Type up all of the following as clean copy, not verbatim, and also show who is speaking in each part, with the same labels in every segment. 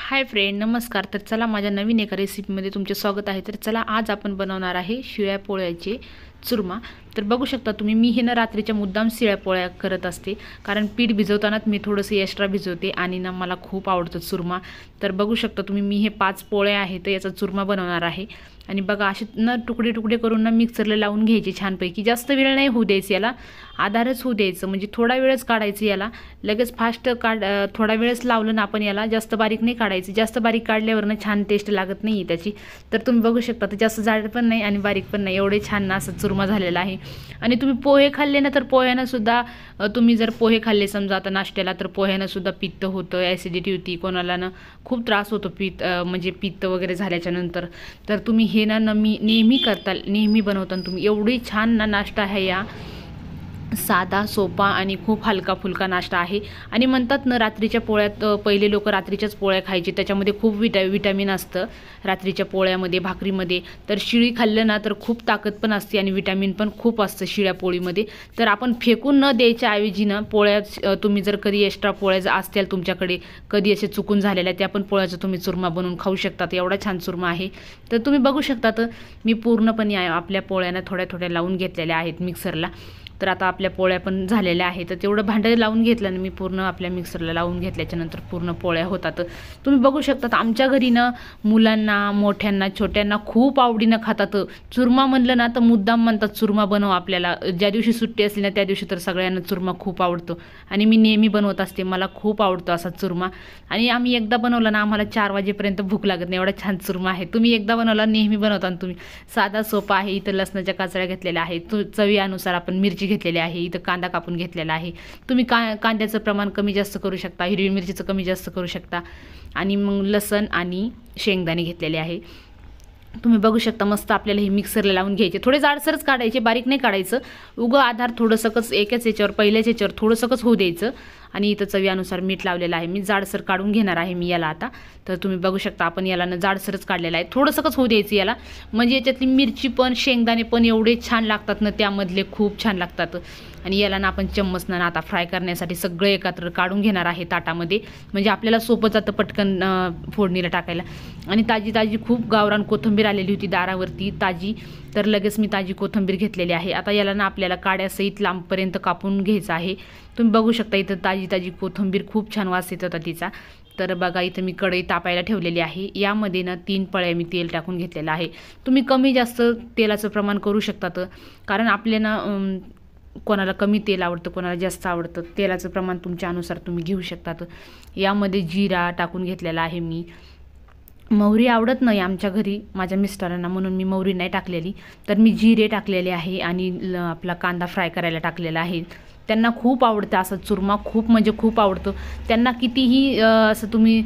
Speaker 1: Hi friend, नमस्कार. तर चला माझ्या नवीन एका रेसिपीमध्ये तुमचे स्वागत आहे. तर चला आज आपण बनवणार आहे शिळ्या पोळ्याचे चुरमा. तर बघू शकता तुम्ही, मी हे ना रात्रीच्या मुद्दाम शिळ्या पोळ्या करत असते, कारण पीठ भिजवतानाच मी थोडंसं एक्स्ट्रा भिजवते आणि ना मला खूप आवडतं चुरमा. तर बघू शकता तुम्ही, मी हे 5 पोळ्या आहेत तर याचा चुरमा बनवणार आहे. आणि बघा असे ना तुकडे तुकडे करून ना मिक्सरला लावून घ्यायचे छानपैकी. जास्त वेळ नाही होऊ द्यायचं, याला आधारच होऊ द्यायचं, म्हणजे थोडा वेळच काढायचं याला. लगेच फास्ट थोडा वेळच लावलं ना आपण याला, जास्त बारीक नाही काढायचं. जास्त बारीक काढल्यावर ना छान टेस्ट लागत नाही त्याची. तर तुम्ही बघू शकता, तर जास्त जाड पण नाही आणि बारीक पण नाही, एवढे छान ना असं चुरमा झालेला आहे. आणि तुम्ही पोहे खाल्ले ना, तर पोह्यानं सुद्धा तुम्ही जर पोहे खाल्ले समजा आता नाश्त्याला, तर पोह्यानं सुद्धा पित्त होतं, ॲसिडिटी होती, कोणाला ना खूप त्रास होतो म्हणजे पित्त वगैरे झाल्याच्या नंतर. तर तुम्ही हे ना नेहमी करताल, नेहमी बनवताना तुम्ही. एवढी छान ना नाश्ता आहे या, साधा सोपा आणि खूप हलका फुलका नाश्ता आहे. आणि म्हणतात ना रात्रीच्या पोळ्यात, पहिले लोक रात्रीच्याच पोळ्या खायचे, त्याच्यामध्ये खूप विटॅमिन असतं रात्रीच्या पोळ्यामध्ये, भाकरीमध्ये. तर शिळी खाल्लं ना तर खूप ताकद पण असते आणि विटॅमिन पण खूप असतं शिळ्या पोळीमध्ये. तर आपण फेकून न द्यायच्या ऐवजी ना पोळ्या, तुम्ही जर कधी एक्स्ट्रा पोळ्या असतील तुमच्याकडे, कधी असे चुकून झालेल्या, त्या पण पोळ्याचं तुम्ही चुरमा बनवून खाऊ शकतात. एवढा छान चुरमा आहे. तर तुम्ही बघू शकता, तर मी पूर्णपणे आपल्या पोळ्यांना थोड्या थोड्या लावून घेतलेल्या आहेत मिक्सरला. तर आता आपल्या पोळ्या पण झालेल्या आहेत. तर तेवढं भांडं लावून घेतलं ना मी, पूर्ण आपल्या मिक्सरला लावून घेतल्याच्यानंतर पूर्ण पोळ्या होतात. तुम्ही बघू शकता, आमच्या घरी ना मुलांना, मोठ्यांना, छोट्यांना खूप आवडीनं खातात. चुरमा म्हणलं ना तर मुद्दाम म्हणतात चुरमा बनव आपल्याला. ज्या दिवशी सुट्टी असली ना त्या दिवशी तर सगळ्यांना चुरमा खूप आवडतो आणि मी नेहमी बनवत असते. मला खूप आवडतो असा चुरमा. आणि आम्ही एकदा बनवला ना, आम्हाला 4 वाजेपर्यंत भूक लागत नाही, एवढा छान चुरमा आहे. तुम्ही एकदा बनवला, नेहमी बनवता तुम्ही. साधा सोपा आहे. इथं लसणाच्या काचळ्या घेतलेल्या आहेत, चवीनुसार आपण मिरची घेतलेली आहे, इथं कांदा कापून घेतलेला आहे. तुम्ही कांद्याचं प्रमाण कमी जास्त करू शकता, हिरवी मिरचीचं कमी जास्त करू शकता. आणि मग लसण आणि शेंगदाणे घेतलेले आहे. तुम्ही बघू शकता, मस्त आपल्याला हे मिक्सरला लावून घ्यायचे. थोडे जाडसरच काढायचे, बारीक नाही काढायचं. उगं आधार थोडंसंच एकाच याच्यावर, पहिल्याच याच्यावर थोडंसंच होऊ द्यायचं. आणि इथं चवीनुसार मीठ लावलेलं आहे. मी जाडसर काढून घेणार आहे मी याला आता. तर तुम्ही बघू शकता, आपण याला ना जाडसरच काढलेलं आहे. थोडंसंच होऊ द्यायचं याला, म्हणजे याच्यातली मिरची पण शेंगदाणे पण एवढे छान लागतात ना, त्यामधले खूप छान लागतात. आणि याला ना आपण चम्मच ना आता फ्राय करण्यासाठी सगळं एकत्र काढून घेणार आहे ताटामध्ये, म्हणजे आपल्याला सोपं जातं पटकन फोडणीला टाकायला. आणि ताजी ताजी खूप गावरान कोथिंबीर आलेली होती दारावरती ताजी, तर लगेच मी ताजी कोथिंबीर घेतलेली आहे. आता याला ना आपल्याला काड्यासहित लांबपर्यंत कापून घ्यायचं आहे. तुम्ही बघू शकता, इथं ताजी ताजी कोथिंबीर खूप छान वास येत होता तिचा. तर बघा, इथं मी कढई तापायला ठेवलेली आहे. यामध्ये ना 3 पळ्या मी तेल टाकून घेतलेलं आहे. तुम्ही कमी जास्त तेलाचं प्रमाण करू शकतात, कारण आपल्या ना कोणाला कमी तेल आवडतं, कोणाला जास्त आवडतं. तेलाचं प्रमाण तुमच्या अनुसार तुम्ही घेऊ शकतात. यामध्ये जिरा टाकून घेतलेला आहे मी. मोहरी आवडत नाही आमच्या घरी माझ्या मिस्टरांना, म्हणून मी मोहरी नाही टाकलेली. तर मी जिरे टाकलेले आहे आणि आपला कांदा फ्राय करायला टाकलेला आहे. त्यांना खूप आवडतं असं चुरमा, खूप म्हणजे खूप आवडतो त्यांना. कितीही असं तुम्ही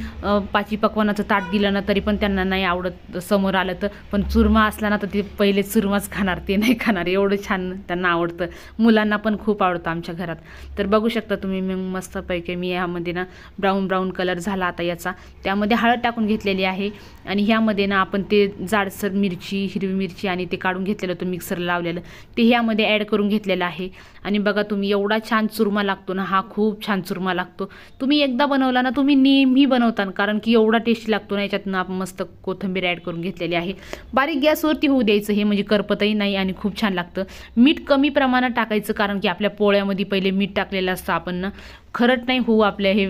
Speaker 1: पाची पकवानाचं ताट दिलं ना तरी पण त्यांना नाही आवडत समोर आलं तर. पण चुरमा असला ना तर ते पहिले चुरमाच खाणार, ते नाही खाणार. एवढं छान त्यांना आवडतं. मुलांना पण खूप आवडतं आमच्या घरात. तर बघू शकता तुम्ही, मी मस्तपैकी मी यामध्ये ना ब्राऊन कलर झाला आता याचा. त्यामध्ये हळद टाकून घेतलेली आहे. आणि ह्यामध्ये ना आपण ते जाडसर मिरची, हिरवी मिरची आणि ते काढून घेतलेलं होतं मिक्सरला लावलेलं, ते ह्यामध्ये ॲड करून घेतलेलं आहे. आणि बघा तुम्ही, एवढा छान चुरमा लागतो ना हा, खूप छान चुरमा लागतो. तुम्ही एकदा बनवला ना, तुम्ही नेहमी बनवता, कारण की एवढा टेस्टी लागतो ना. याच्यातनं आपण मस्त कोथिंबीर ॲड करून घेतलेली आहे. बारीक गॅसवरती होऊ द्यायचं हे, म्हणजे करपतही नाही आणि खूप छान लागतं. मीठ कमी प्रमाणात टाकायचं, कारण की आपल्या पोळ्यामध्ये पहिले मीठ टाकलेलं असतं आपण ना, खरट नाही होऊ आपल्या हे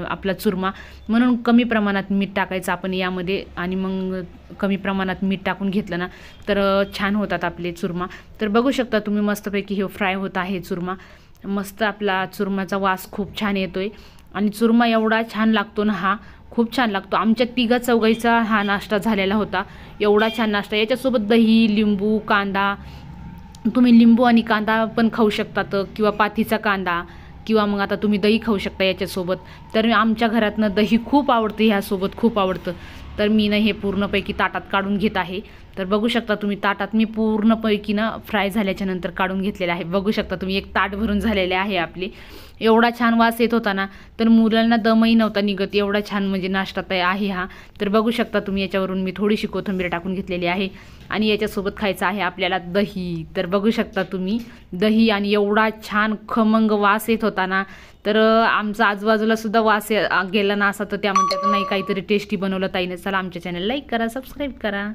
Speaker 1: आपला चुरमा, म्हणून कमी प्रमाणात मीठ टाकायचं आपण यामध्ये. आणि मग कमी प्रमाणात मीठ टाकून घेतलं ना तर छान होतात आपले चुरमा. तर बघू शकता तुम्ही, मस्तपैकी हे फ्राय होत आहे चुरमा. मस्त आपला चुरमाचा वास खूप छान येतोय. आणि चुरमा एवढा छान लागतो ना हा, खूप छान लागतो. आमच्या 3-4 हा नाश्ता झालेला होता. एवढा छान नाश्ता. याच्यासोबत दही, लिंबू, कांदा, तुम्ही लिंबू आणि कांदा पण खाऊ शकतात, किंवा पाथीचा कांदा, किंवा मग आता तुम्ही दही खाऊ शकता याच्यासोबत. तर आमच्या घरातनं दही खूप आवडतं, ह्यासोबत खूप आवडतं. तर मी ना हे पूर्णपैकी ताटात काढून घेत आहे. तर बघू शकता तुम्ही, ताटात मी पूर्णपैकी ना फ्राय झाल्याच्या नंतर काढून घेतलेलं आहे. बघू शकता तुम्ही, एक ताट भरून झालेले आहे आपले. एवढा छान वास येत होता ना, तर मुलांना दमही नव्हता निघत, एवढा छान म्हणजे नाश्ता आहे हा. तर बघू शकता तुम्ही, याच्यावरून मी थोडीशी कोथिंबीर टाकून घेतलेली आहे. आणि याच्यासोबत खायचं आहे आपल्याला दही. तर बघू शकता तुम्ही, दही, आणि एवढा छान खमंग वास येत होता ना, तर आमचा आजूबाजूला सुद्धा वास गेला ना असा, तर त्या म्हणतात नाही काहीतरी टेस्टी बनवलं ताईने. चला आमच्या चॅनल लाईक करा, सबस्क्राईब करा.